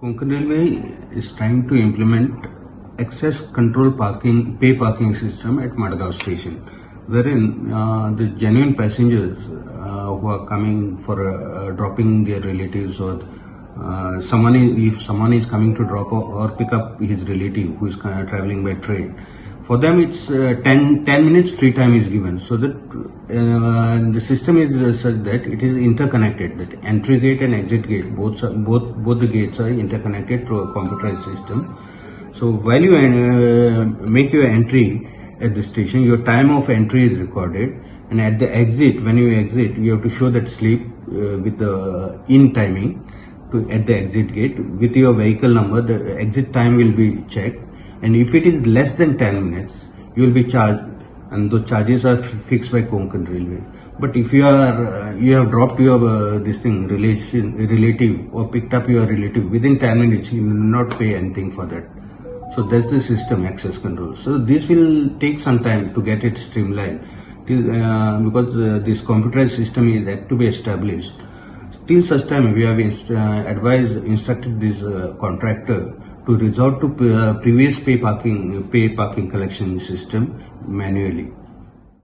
Konkan Railway is trying to implement access control pay parking system at Margao Station, wherein the genuine passengers who are coming for dropping their relatives, or if someone is coming to drop or pick up his relative who is traveling by train, for them it's 10 minutes free time is given, so that the system is such that it is interconnected, that entry gate and exit gate, both the gates are interconnected through a computerized system. So while you make your entry at the station, your time of entry is recorded, and at the exit, when you exit, you have to show that slip with the in timing at the exit gate with your vehicle number. The exit time will be checked, and if it is less than 10 minutes, you will be charged, and those charges are fixed by Konkan Railway. But if you have dropped your relative or picked up your relative within 10 minutes, you will not pay anything for that. So that's the system, access control. So this will take some time to get it streamlined, because this computerized system is yet to be established. Till such time, we have instructed this contractor to resort to previous pay parking collection system manually.